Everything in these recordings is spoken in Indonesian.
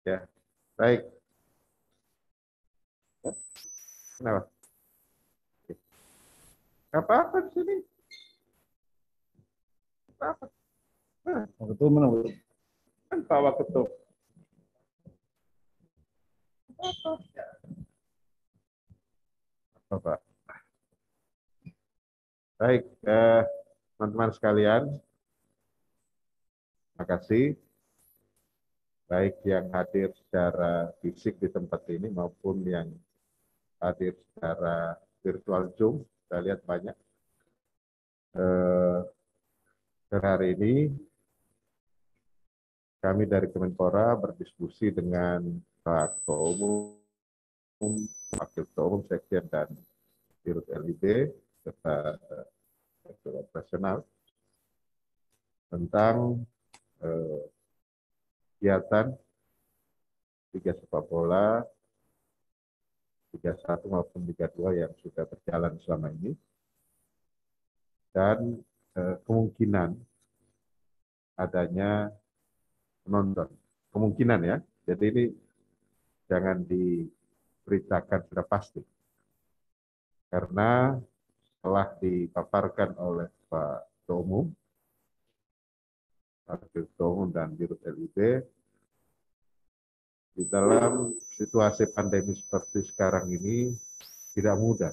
Ya, baik. Ya, kenapa? Nggak apa-apa di sini. Nggak apa-apa. Nah, Ketua mana, Bu? kan Pak Waketum. Apa, Pak? Baik, teman-teman sekalian, terima kasih. Baik yang hadir secara fisik di tempat ini maupun yang hadir secara virtual Zoom. Saya lihat banyak. Dan hari ini kami dari Kemenpora berdiskusi dengan Pak Ketua Umum, Wakil Ketua Umum, Sekjen, dan Dirut LIB, serta Direktur Operasional tentang kegiatan Liga Sepak Bola Liga 1 maupun Liga 2 yang sudah berjalan selama ini, dan kemungkinan adanya penonton. Kemungkinan ya, jadi ini jangan diberitakan sudah pasti. Karena telah dipaparkan oleh Pak Ketua Umum, Wakil Ketua Umum dan Dirut LIB, di dalam situasi pandemi seperti sekarang ini tidak mudah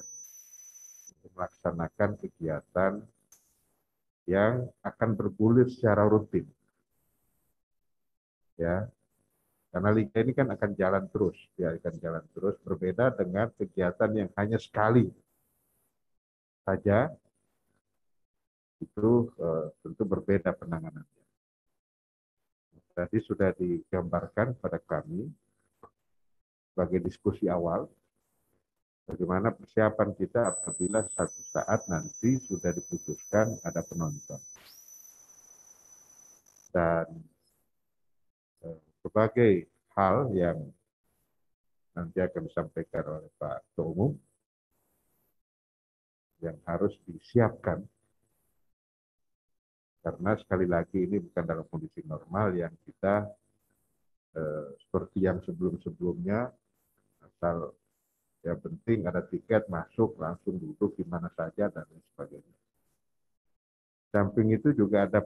untuk melaksanakan kegiatan yang akan bergulir secara rutin. Ya, karena liga ini kan akan jalan terus, ya akan jalan terus, berbeda dengan kegiatan yang hanya sekali saja, itu tentu berbeda penanganannya. Tadi sudah digambarkan pada kami sebagai diskusi awal, bagaimana persiapan kita apabila satu saat nanti sudah diputuskan ada penonton. Dan berbagai hal yang nanti akan disampaikan oleh Pak Ketua Umum yang harus disiapkan, karena sekali lagi ini bukan dalam kondisi normal yang kita seperti yang sebelum-sebelumnya, asal yang penting ada tiket masuk langsung duduk di mana saja dan lain sebagainya. Samping itu juga ada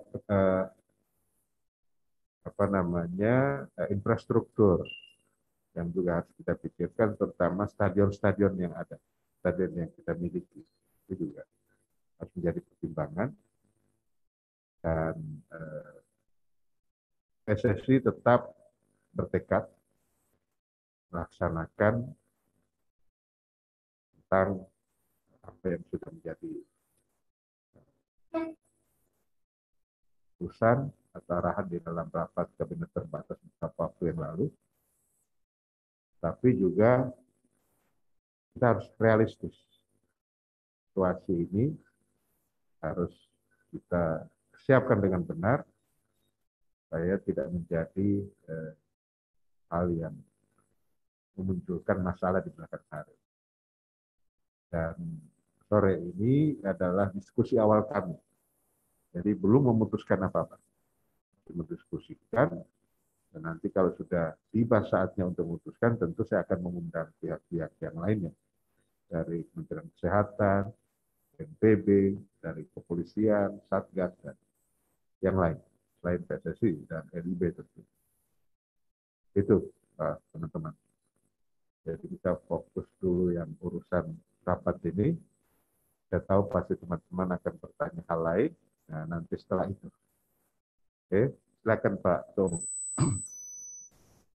infrastruktur yang juga harus kita pikirkan, terutama stadion-stadion yang ada, stadion yang kita miliki, itu juga harus menjadi pertimbangan. Dan PSSI tetap bertekad melaksanakan tentang apa yang sudah menjadi keputusan atau arahan di dalam rapat kabinet terbatas beberapa waktu yang lalu. Tapi juga kita harus realistis. Situasi ini harus kita siapkan dengan benar supaya tidak menjadi hal yang memunculkan masalah di belakang hari. Dan sore ini adalah diskusi awal kami. Jadi belum memutuskan apa-apa. Mendiskusikan, dan nanti kalau sudah tiba saatnya untuk memutuskan, tentu saya akan mengundang pihak-pihak yang lainnya. Dari Kementerian Kesehatan, BNPB, dari kepolisian, Satgas, dan yang lain. Selain PSSI dan LIB tentu. Itu teman-teman. Jadi kita fokus dulu yang urusan rapat ini. Saya tahu pasti teman-teman akan bertanya hal lain. Nah, nanti setelah itu. Oke, silakan Pak Tom.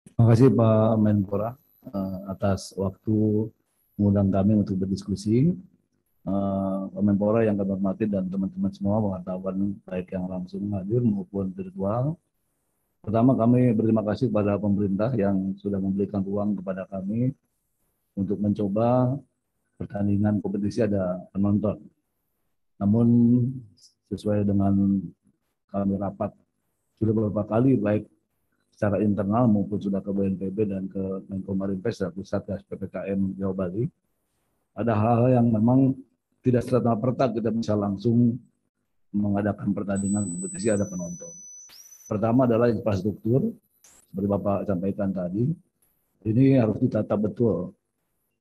Terima kasih Pak Menpora atas waktu mengundang kami untuk berdiskusi. Pak Menpora yang kami hormati dan teman-teman semua wartawan baik yang langsung hadir maupun virtual. Pertama, kami berterima kasih kepada pemerintah yang sudah memberikan ruang kepada kami untuk mencoba pertandingan kompetisi ada penonton. Namun sesuai dengan kami rapat sudah beberapa kali baik secara internal maupun sudah ke BNPB dan ke Menko Marinvest dan Satgas PPKM Jawa Bali, ada hal-hal yang memang tidak serta-merta kita bisa langsung mengadakan pertandingan kompetisi ada penonton. Pertama adalah infrastruktur. seperti Bapak sampaikan tadi, ini harus ditata betul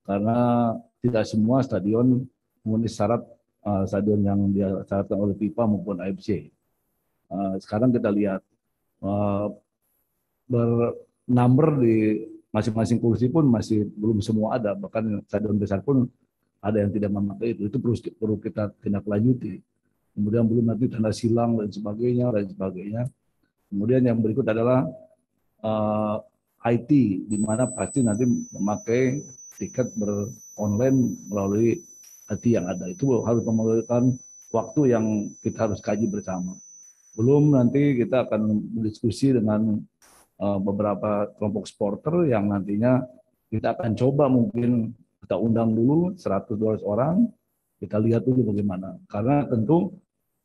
karena tidak semua stadion memenuhi syarat stadion yang disyaratkan oleh FIFA maupun AFC. Sekarang kita lihat bernumber di masing-masing kursi pun masih belum semua ada, bahkan stadion besar pun ada yang tidak memakai itu perlu kita tindak lanjuti. Kemudian belum nanti tanda silang dan sebagainya dan sebagainya. Kemudian yang berikut adalah IT, di mana pasti nanti memakai tiket online melalui IT yang ada. Itu harus memerlukan waktu yang kita harus kaji bersama. Belum nanti kita akan berdiskusi dengan beberapa kelompok supporter yang nantinya kita akan coba mungkin kita undang dulu 100-200 orang, kita lihat dulu bagaimana. Karena tentu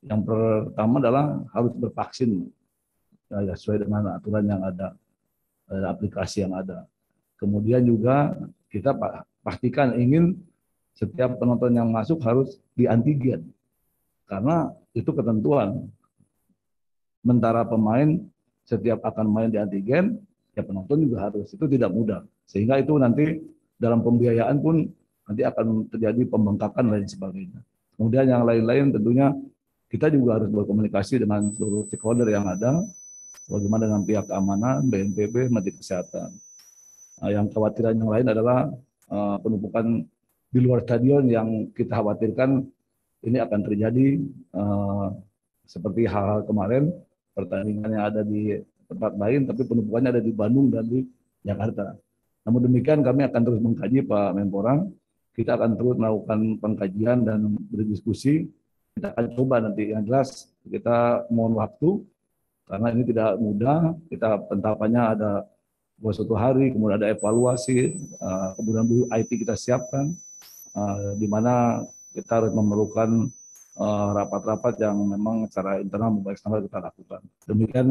yang pertama adalah harus bervaksin ya, sesuai dengan aturan yang ada, aplikasi yang ada. Kemudian juga kita pastikan ingin setiap penonton yang masuk harus di antigen. Karena itu ketentuan. Sementara pemain setiap akan main di antigen, ya penonton juga harus. Itu tidak mudah. Sehingga itu nanti dalam pembiayaan pun nanti akan terjadi pembengkakan dan lain sebagainya. Kemudian yang lain-lain tentunya kita juga harus berkomunikasi dengan seluruh stakeholder yang ada, bagaimana dengan pihak keamanan, BNPB, Menteri Kesehatan. Yang kekhawatiran yang lain adalah penumpukan di luar stadion yang kita khawatirkan ini akan terjadi seperti hal-hal kemarin, pertandingan yang ada di tempat lain, tapi penumpukannya ada di Bandung dan di Jakarta. Namun demikian kami akan terus mengkaji Pak Menpora, kita akan terus melakukan pengkajian dan berdiskusi. Kita akan coba nanti yang jelas kita mohon waktu karena ini tidak mudah. Kita penetapannya ada suatu hari, kemudian ada evaluasi, kemudian dulu IT kita siapkan, di mana kita harus memerlukan rapat-rapat yang memang secara internal maupun eksternal kita lakukan. Demikian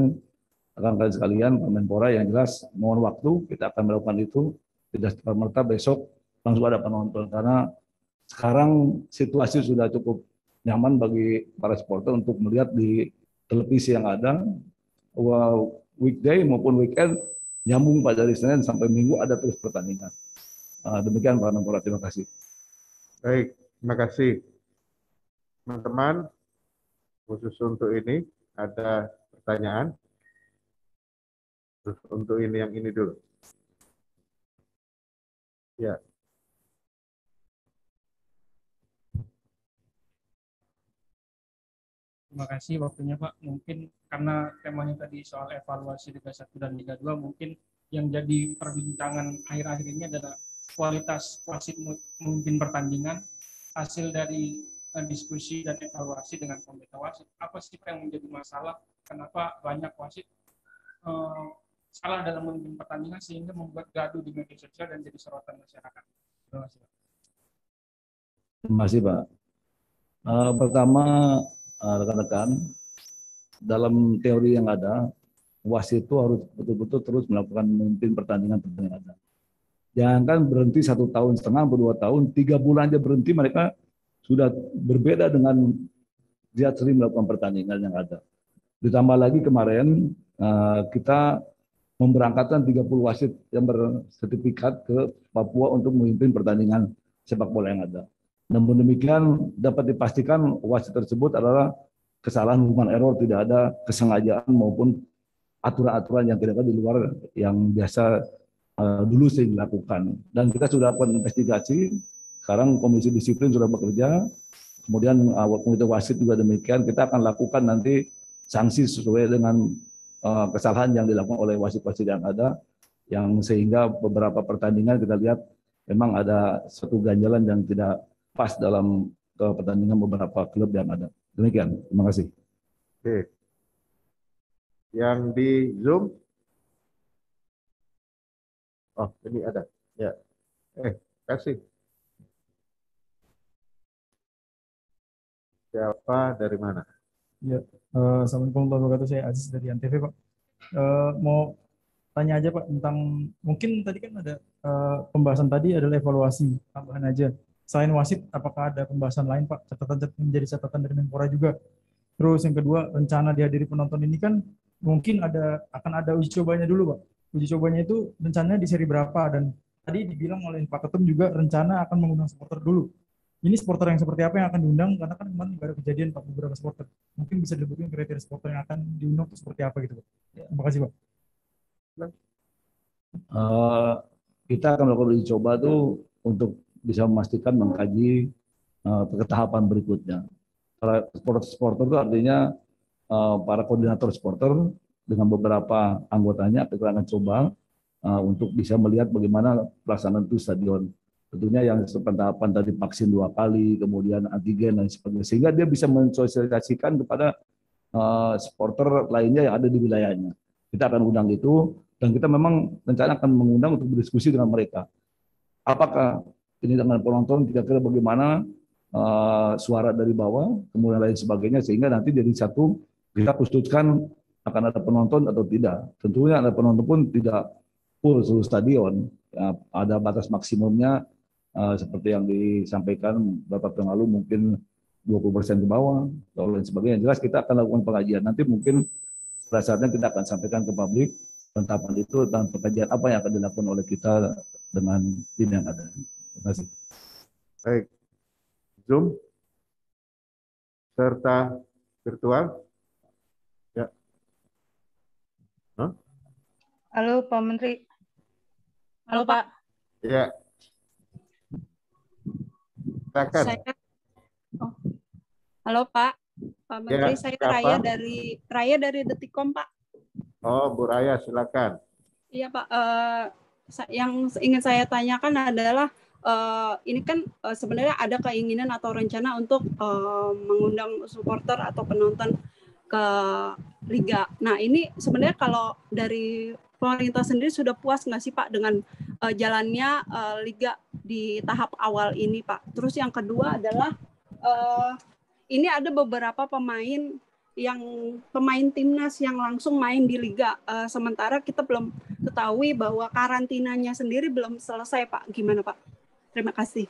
rekan-rekan sekalian, Pak Menpora yang jelas mohon waktu, kita akan melakukan itu, tidak serta-merta besok langsung ada penonton, karena sekarang situasi sudah cukup nyaman bagi para supporter untuk melihat di televisi yang ada, weekday maupun weekend, nyambung pada dari Senin sampai Minggu ada terus pertandingan. Demikian Pak Menpora, terima kasih. Baik, terima kasih. Teman-teman, khusus untuk ini ada pertanyaan? Terus untuk ini yang ini dulu. Ya. Terima kasih waktunya Pak. Mungkin karena temanya tadi soal evaluasi Liga 1 dan Liga 2, mungkin yang jadi perbincangan akhir-akhir ini adalah kualitas wasit memimpin pertandingan, hasil dari diskusi dan evaluasi dengan komite wasit. Apa sih yang menjadi masalah? Kenapa banyak wasit salah dalam memimpin pertandingan sehingga membuat gaduh di media sosial dan jadi sorotan masyarakat? Terima kasih Pak. Terima kasih Pak. Pertama, rekan-rekan, dalam teori yang ada, wasit itu harus betul-betul terus melakukan memimpin pertandingan-pertandingan ada. Jangan berhenti 1,5 tahun, 2 tahun, 3 bulan aja berhenti, mereka sudah berbeda dengan dia sering melakukan pertandingan yang ada. Ditambah lagi kemarin kita memberangkatkan 30 wasit yang bersertifikat ke Papua untuk memimpin pertandingan sepak bola yang ada. Namun demikian dapat dipastikan wasit tersebut adalah kesalahan human error, tidak ada kesengajaan maupun aturan-aturan yang tidak ada di luar yang biasa dulu sering dilakukan. Dan kita sudah lakukan investigasi, sekarang Komisi Disiplin sudah bekerja, kemudian komite wasit juga demikian, kita akan lakukan nanti sanksi sesuai dengan kesalahan yang dilakukan oleh wasit-wasit yang ada, yang sehingga beberapa pertandingan kita lihat memang ada satu ganjalan yang tidak pas dalam pertandingan beberapa klub yang ada. Demikian, terima kasih. Oke. Yang di Zoom? Oh, ini ada. Ya. Kasih. Siapa dari mana? Ya, Assalamualaikum warahmatullahi wabarakatuh. Saya Aziz dari Antv, Pak. Mau tanya aja Pak tentang, mungkin tadi kan ada pembahasan tadi adalah evaluasi, tambahan aja. Selain wasit, apakah ada pembahasan lain Pak? Catatan menjadi catatan dari Menpora juga. Terus yang kedua, rencana dihadiri penonton ini kan mungkin akan ada uji cobanya dulu Pak. uji cobanya itu rencananya di seri berapa, dan tadi dibilang oleh Pak Ketum juga rencana akan mengundang supporter dulu. Ini supporter yang seperti apa yang akan diundang, karena kan kemarin juga ada kejadian Pak beberapa supporter. Mungkin bisa disebutin kriteria supporter yang akan diundang itu seperti apa gitu Pak. Terima kasih Pak. Eh, kita akan melakukan uji coba tuh untuk bisa memastikan mengkaji ke tahapan berikutnya. Para supporter itu artinya para koordinator supporter dengan beberapa anggotanya kita akan coba untuk bisa melihat bagaimana pelaksanaan itu stadion. Tentunya yang tahapan tadi vaksin 2 kali, kemudian antigen dan sebagainya, sehingga dia bisa mensosialisasikan kepada supporter lainnya yang ada di wilayahnya. Kita akan undang itu, dan kita memang rencana akan mengundang untuk berdiskusi dengan mereka. Apakah ini dengan penonton, kira-kira bagaimana suara dari bawah, kemudian lain sebagainya, sehingga nanti jadi satu kita putuskan akan ada penonton atau tidak. Tentunya ada penonton pun tidak full seluruh stadion, ya, ada batas maksimumnya seperti yang disampaikan beberapa tahun lalu mungkin 20% ke bawah atau lain sebagainya. Jelas kita akan lakukan pengajian. Nanti mungkin pada saatnya kita akan sampaikan ke publik penetapan itu dan pengajian apa yang akan dilakukan oleh kita dengan tim yang ada. Terima kasih. Baik. Zoom serta virtual. Ya. Huh? Halo Pak Menteri. Halo Pak. Ya. Silakan. Halo Pak. Pak Menteri, Ya, saya siapa? Raya dari Detikcom Pak. Oh, Bu Raya, silakan. Iya Pak. Yang ingin saya tanyakan adalah ini kan sebenarnya ada keinginan atau rencana untuk mengundang supporter atau penonton ke Liga. Nah ini sebenarnya kalau dari pemerintah sendiri sudah puas nggak sih Pak dengan jalannya Liga di tahap awal ini Pak? Terus yang kedua adalah ini ada beberapa pemain timnas yang langsung main di Liga. Sementara kita belum ketahui bahwa karantinanya sendiri belum selesai Pak. Gimana Pak? Terima kasih.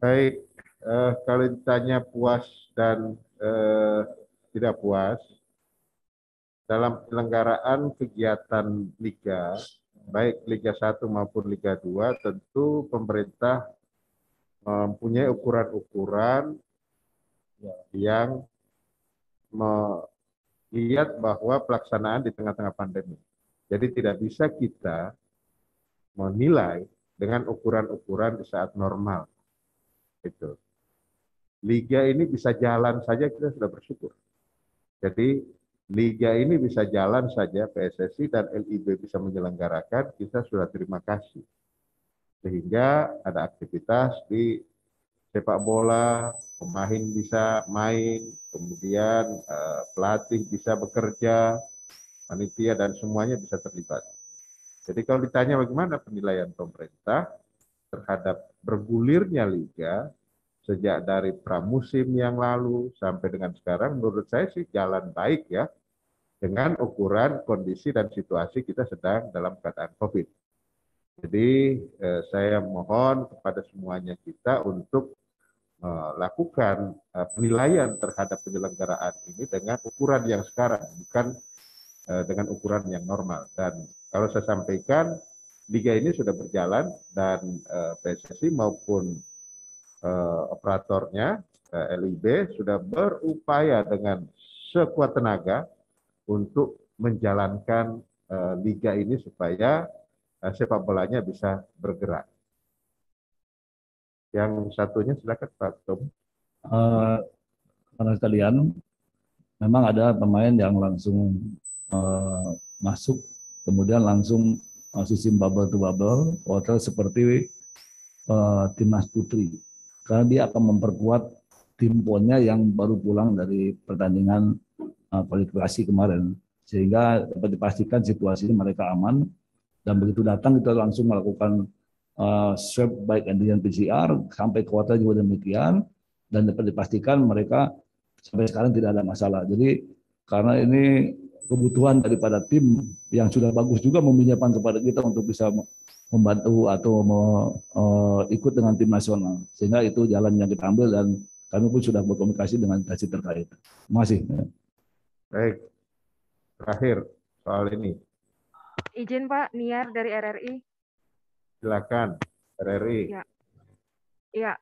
Baik, kalau ditanya puas dan tidak puas, dalam penyelenggaraan kegiatan Liga, baik Liga 1 maupun Liga 2, tentu pemerintah mempunyai ukuran-ukuran yang melihat bahwa pelaksanaan di tengah-tengah pandemi. Jadi tidak bisa kita menilai dengan ukuran-ukuran di saat normal. Itu. Liga ini bisa jalan saja kita sudah bersyukur. Jadi Liga ini bisa jalan saja, PSSI dan LIB bisa menyelenggarakan, kita sudah terima kasih. Sehingga ada aktivitas di sepak bola, pemain bisa main, kemudian pelatih bisa bekerja, panitia dan semuanya bisa terlibat. Jadi kalau ditanya bagaimana penilaian pemerintah terhadap bergulirnya Liga, sejak dari pramusim yang lalu sampai dengan sekarang, menurut saya sih jalan baik ya, dengan ukuran kondisi dan situasi kita sedang dalam keadaan COVID. Jadi saya mohon kepada semuanya kita untuk melakukan penilaian terhadap penyelenggaraan ini dengan ukuran yang sekarang, bukan dengan ukuran yang normal. Dan kalau saya sampaikan, Liga ini sudah berjalan dan PSSI maupun operatornya LIB sudah berupaya dengan sekuat tenaga untuk menjalankan liga ini supaya sepak bolanya bisa bergerak. Yang satunya silakan Pak Tom. Karena sekalian, memang ada pemain yang langsung masuk, kemudian langsung sistem bubble to bubble, hotel seperti timnas putri. Karena dia akan memperkuat tim ponnya yang baru pulang dari pertandingan kualifikasi kemarin, sehingga dapat dipastikan situasinya mereka aman, dan begitu datang kita langsung melakukan swab baik antigen PCR sampai ke hotel juga demikian, dan dapat dipastikan mereka sampai sekarang tidak ada masalah. Jadi karena ini kebutuhan daripada tim yang sudah bagus juga meminjamkan kepada kita untuk bisa membantu atau ikut dengan tim nasional, sehingga itu jalan yang kita ambil dan kami pun sudah berkomunikasi dengan instansi terkait. Terima kasih. Baik, terakhir soal ini Izin Pak, Niar dari RRI. Silakan, RRI. Ya, ya,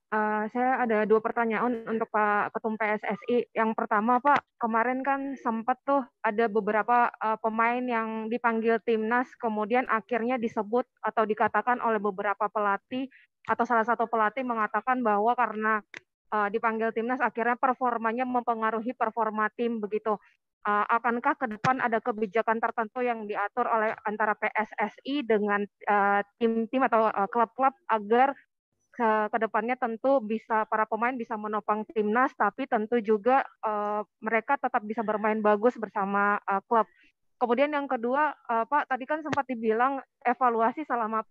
saya ada 2 pertanyaan untuk Pak Ketum PSSI. Yang pertama Pak, kemarin kan sempat tuh ada beberapa pemain yang dipanggil timnas, kemudian akhirnya disebut atau dikatakan oleh beberapa pelatih atau salah satu pelatih mengatakan bahwa karena dipanggil timnas akhirnya performanya mempengaruhi performa tim begitu. Akankah ke depan ada kebijakan tertentu yang diatur oleh antara PSSI dengan tim-tim atau klub-klub agar ke depannya tentu bisa para pemain bisa menopang timnas, tapi tentu juga mereka tetap bisa bermain bagus bersama klub. Kemudian yang kedua, Pak, tadi kan sempat dibilang evaluasi selama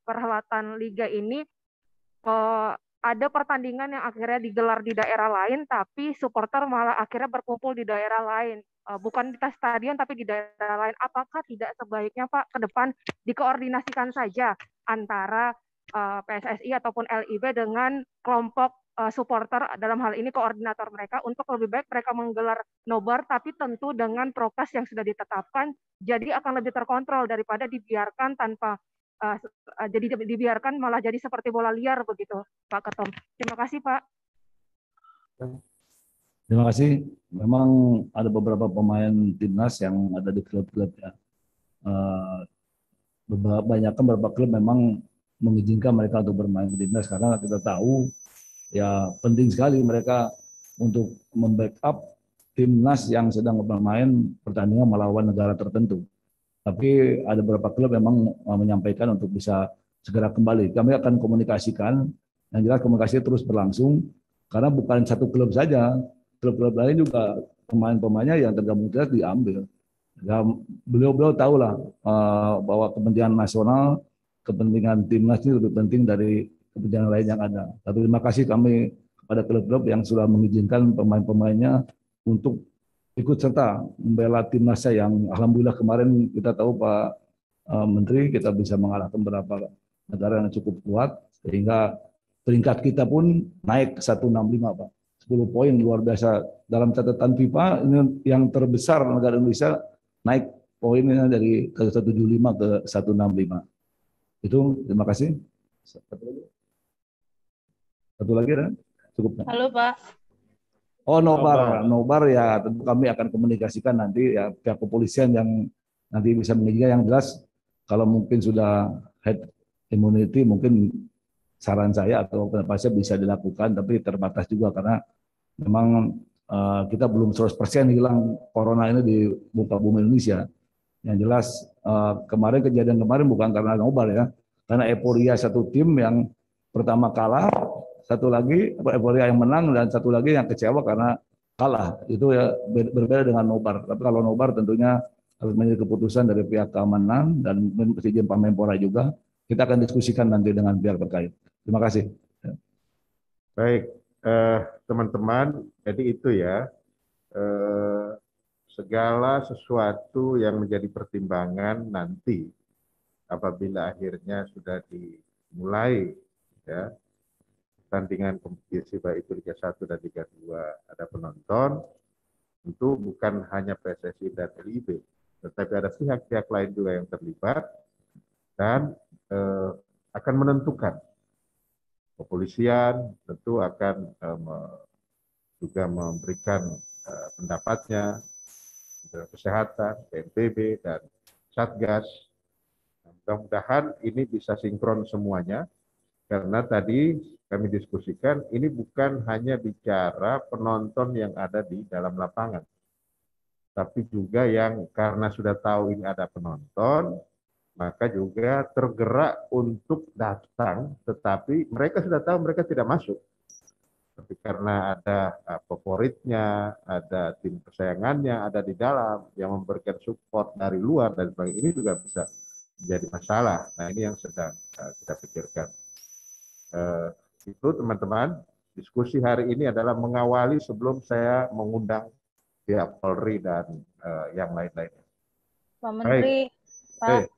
perhelatan liga ini ada pertandingan yang akhirnya digelar di daerah lain, tapi supporter malah akhirnya berkumpul di daerah lain. Bukan di stadion, tapi di daerah lain. Apakah tidak sebaiknya, Pak, ke depan dikoordinasikan saja antara PSSI ataupun LIB dengan kelompok supporter, dalam hal ini koordinator mereka, untuk lebih baik mereka menggelar nobar, tapi tentu dengan prokes yang sudah ditetapkan, jadi akan lebih terkontrol daripada dibiarkan tanpa jadi dibiarkan malah jadi seperti bola liar begitu, Pak Ketum. Terima kasih, Pak. Terima kasih. Memang ada beberapa pemain timnas yang ada di klub-klub ya. Beberapa klub memang mengizinkan mereka untuk bermain di timnas karena kita tahu ya penting sekali mereka untuk membackup timnas yang sedang bermain pertandingan melawan negara tertentu. Tapi ada beberapa klub memang menyampaikan untuk bisa segera kembali. Kami akan komunikasikan, yang jelas komunikasi terus berlangsung karena bukan satu klub saja, klub-klub lain juga pemain-pemainnya yang tergabung timnas diambil. Ya, beliau tahu lah bahwa kepentingan nasional, kepentingan timnas ini lebih penting dari kepentingan lain yang ada. Tapi terima kasih kami kepada klub-klub yang sudah mengizinkan pemain-pemainnya untuk ikut serta membela timnasnya yang alhamdulillah kemarin kita tahu Pak Menteri kita bisa mengalahkan beberapa negara yang cukup kuat sehingga peringkat kita pun naik ke 165 Pak. 10 poin luar biasa dalam catatan FIFA ini yang terbesar negara Indonesia naik poinnya dari ke 175 ke 165. Itu terima kasih. Satu lagi ya? Cukup. Halo Pak. Oh nobar ya tentu kami akan komunikasikan nanti ya pihak kepolisian yang nanti bisa mengizinkan. Yang jelas kalau mungkin sudah herd immunity mungkin saran saya atau pendapat saya bisa dilakukan tapi terbatas juga karena memang kita belum 100% hilang corona ini di muka bumi Indonesia. Yang jelas kejadian kemarin bukan karena nobar ya, karena euforia satu tim yang pertama kalah, satu lagi euforia yang menang dan satu lagi yang kecewa karena kalah. Itu ya berbeda dengan nobar. Tapi kalau nobar tentunya harus menjadi keputusan dari pihak keamanan dan izin Pak Menpora juga. Kita akan diskusikan nanti dengan pihak terkait. Terima kasih. Baik, teman-teman, jadi itu ya, segala sesuatu yang menjadi pertimbangan nanti apabila akhirnya sudah dimulai ya pertandingan kompetisi baik itu Liga 1 dan Liga 2 ada penonton, tentu bukan hanya PSSI dan LIB, tetapi ada pihak-pihak lain juga yang terlibat dan akan menentukan. Kepolisian tentu akan juga memberikan pendapatnya, kesehatan, BNPB, dan Satgas. Mudah-mudahan ini bisa sinkron semuanya, karena tadi kami diskusikan ini bukan hanya bicara penonton yang ada di dalam lapangan, tapi juga yang karena sudah tahu ini ada penonton, maka juga tergerak untuk datang, tetapi mereka sudah tahu mereka tidak masuk. Tapi karena ada favoritnya, ada tim kesayangannya, ada di dalam yang memberikan support dari luar dan sebagainya, ini juga bisa menjadi masalah. Nah ini yang sedang kita pikirkan. Itu teman-teman, diskusi hari ini adalah mengawali sebelum saya mengundang pihak Polri dan yang lain-lainnya. Pak Menteri, Pak,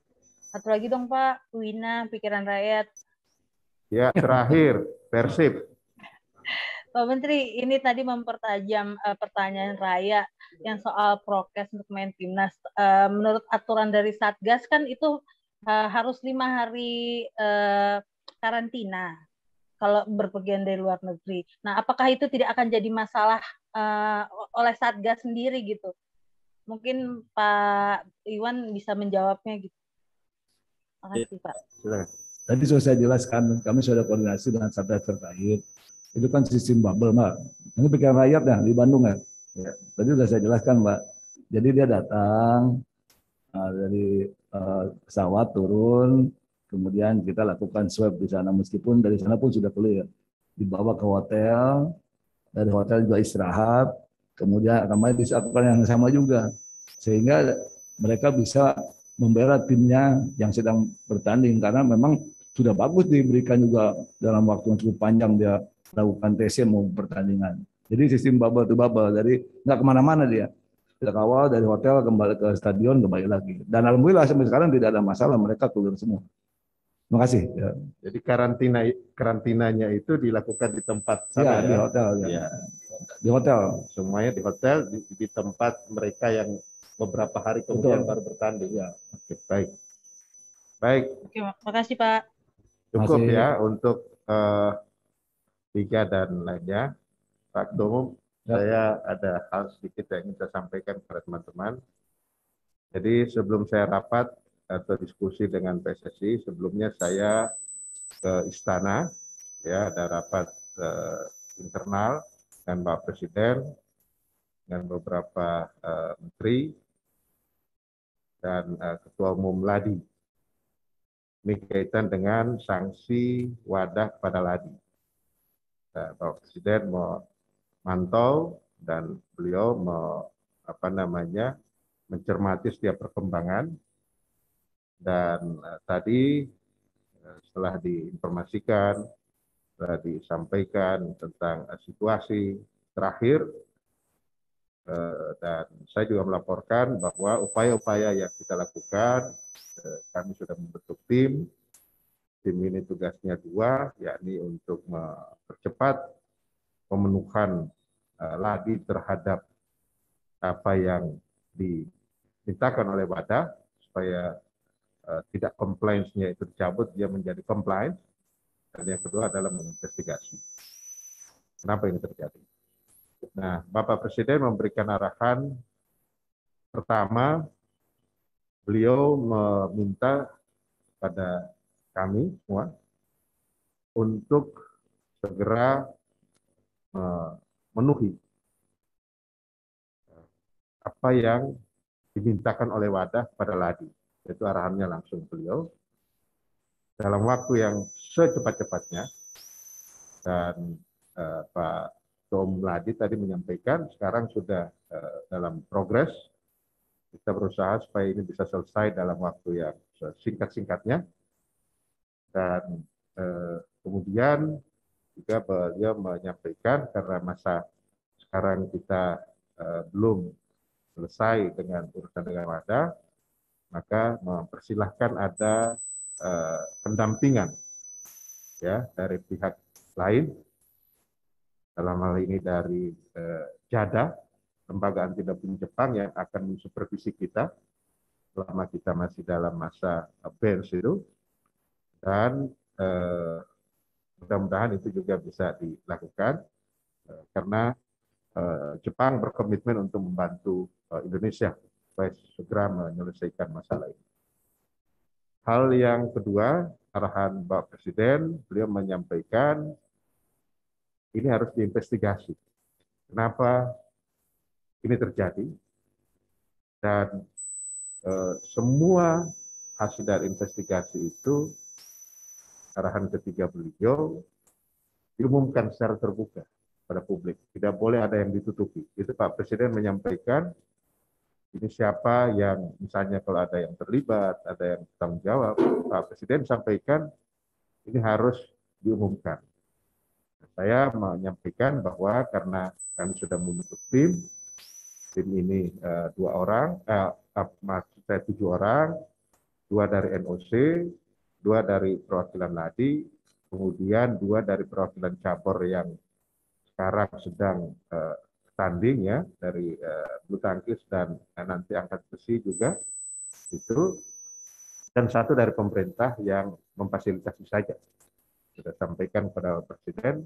satu lagi dong Pak, Wina, Pikiran Rakyat. Ya, terakhir, Persib. Pak Menteri, ini tadi mempertajam pertanyaan Raya yang soal prokes untuk main timnas. Menurut aturan dari Satgas kan itu harus 5 hari karantina kalau berpergian dari luar negeri. Nah, apakah itu tidak akan jadi masalah oleh Satgas sendiri gitu? Mungkin Pak Iwan bisa menjawabnya gitu. Terima kasih, Pak. Silakan. Tadi sudah saya jelaskan, kami sudah koordinasi dengan Satgas terkait. Itu kan sistem bubble, Mbak. Ini pikiran rakyat ya di Bandung ya. Tadi sudah saya jelaskan, Mbak. Jadi dia datang dari pesawat turun, kemudian kita lakukan swab di sana. Meskipun dari sana pun sudah clear. Dibawa ke hotel, dari hotel juga istirahat, kemudian kembali dilakukan yang sama juga. Sehingga mereka bisa membela timnya yang sedang bertanding. Karena memang sudah bagus diberikan juga dalam waktu yang cukup panjang dia lakukan TC mau pertandingan. Jadi sistem bubble to bubble, jadi nggak kemana-mana dia. Kita kawal dari hotel kembali ke stadion kembali lagi. Dan alhamdulillah sampai sekarang tidak ada masalah, mereka keluar semua. Terima kasih. Ya. Jadi karantinanya itu dilakukan di tempat Ya, sana di hotel. Ya. Di hotel. Semuanya di hotel di tempat mereka yang beberapa hari kemudian baru bertanding. Ya. Oke, baik. Baik. Oke, makasih Pak. Cukup ya untuk Liga dan lainnya. Pak Ketua Umum, saya ada hal sedikit yang ingin saya sampaikan kepada teman-teman. Jadi sebelum saya rapat atau diskusi dengan PSSI, sebelumnya saya ke Istana, ya ada rapat internal dengan Pak Presiden, dengan beberapa menteri, dan Ketua Umum Ladi. Ini kaitan dengan sanksi wadah pada Ladi. Pak Presiden memantau dan beliau mencermati setiap perkembangan, dan tadi setelah diinformasikan, setelah disampaikan tentang situasi terakhir, dan saya juga melaporkan bahwa upaya-upaya yang kita lakukan, kami sudah membentuk tim ini tugasnya 2, yakni untuk mempercepat pemenuhan Ladi terhadap apa yang dimintakan oleh WADA, supaya tidak compliance-nya itu dicabut, dia menjadi compliance. Dan yang kedua adalah menginvestigasi kenapa ini terjadi. Nah, Bapak Presiden memberikan arahan pertama, beliau meminta pada kami semua untuk segera memenuhi apa yang dimintakan oleh WADA pada Ladi. Itu arahannya langsung beliau. Dalam waktu yang secepat-cepatnya, dan Pak Ketua Umum Ladi tadi menyampaikan, sekarang sudah dalam progres. Kita berusaha supaya ini bisa selesai dalam waktu yang singkat-singkatnya. Dan kemudian juga beliau menyampaikan karena masa sekarang kita belum selesai dengan urusan dengan WADA, maka mempersilahkan ada pendampingan ya dari pihak lain, dalam hal ini dari JADA, Lembaga Anti Doping Jepang, yang akan mensupervisi kita selama kita masih dalam masa bench itu, dan mudah-mudahan itu juga bisa dilakukan karena Jepang berkomitmen untuk membantu Indonesia supaya segera menyelesaikan masalah ini. Hal yang kedua, arahan Bapak Presiden, beliau menyampaikan ini harus diinvestigasi. Kenapa ini terjadi? Dan semua hasil dari investigasi itu, arahan ketiga beliau, diumumkan secara terbuka pada publik. Tidak boleh ada yang ditutupi. Itu Pak Presiden menyampaikan, ini siapa yang misalnya kalau ada yang terlibat, ada yang bertanggung jawab, Pak Presiden sampaikan ini harus diumumkan. Saya menyampaikan bahwa karena kami sudah membentuk tim ini 2 orang, maksud saya 7 orang, 2 dari NOC, 2 dari perwakilan Ladi, kemudian 2 dari perwakilan cabur yang sekarang sedang tanding ya dari bulu tangkis dan nanti angkat besi juga itu, dan satu dari pemerintah yang memfasilitasi saja. Sudah sampaikan kepada Presiden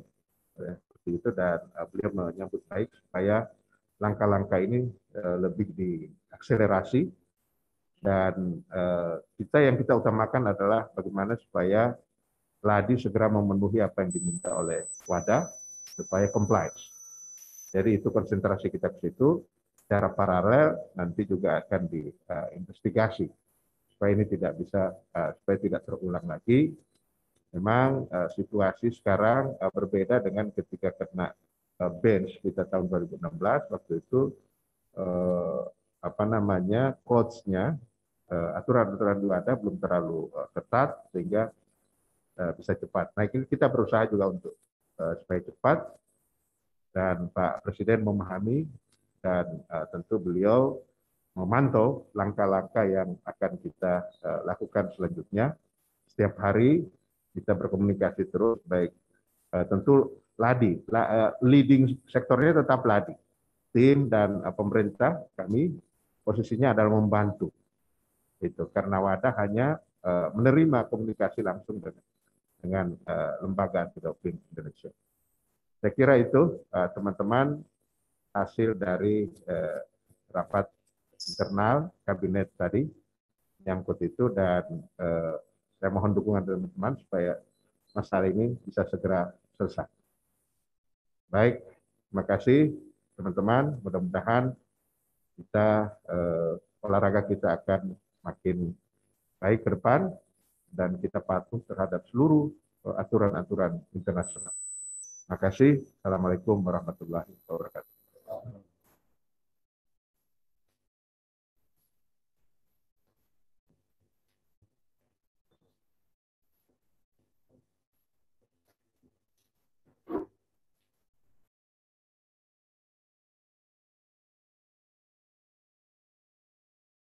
seperti itu, dan beliau menyambut baik supaya langkah-langkah ini lebih diakselerasi, dan yang kita utamakan adalah bagaimana supaya Ladi segera memenuhi apa yang diminta oleh WADA supaya compliance. Jadi itu konsentrasi kita ke situ. Secara paralel nanti juga akan diinvestigasi supaya ini supaya tidak terulang lagi. Memang situasi sekarang berbeda dengan ketika kena bench kita tahun 2016. Waktu itu coach-nya aturan-aturan di WADA belum terlalu ketat sehingga bisa cepat. Nah, ini kita berusaha juga untuk supaya cepat, dan Pak Presiden memahami, dan tentu beliau memantau langkah-langkah yang akan kita lakukan selanjutnya. Setiap hari kita berkomunikasi terus, baik tentu Ladi, leading sektornya tetap Ladi. Tim dan pemerintah kami posisinya adalah membantu. Itu karena WADA hanya menerima komunikasi langsung dengan lembaga antidoping Indonesia. Saya kira itu teman-teman hasil dari rapat internal kabinet tadi nyangkut itu, dan saya mohon dukungan teman-teman supaya masalah ini bisa segera selesai. Baik, terima kasih teman-teman. Mudah-mudahan kita olahraga kita akan makin baik ke depan, dan kita patuh terhadap seluruh aturan-aturan internasional. Terima kasih. Assalamualaikum warahmatullahi wabarakatuh.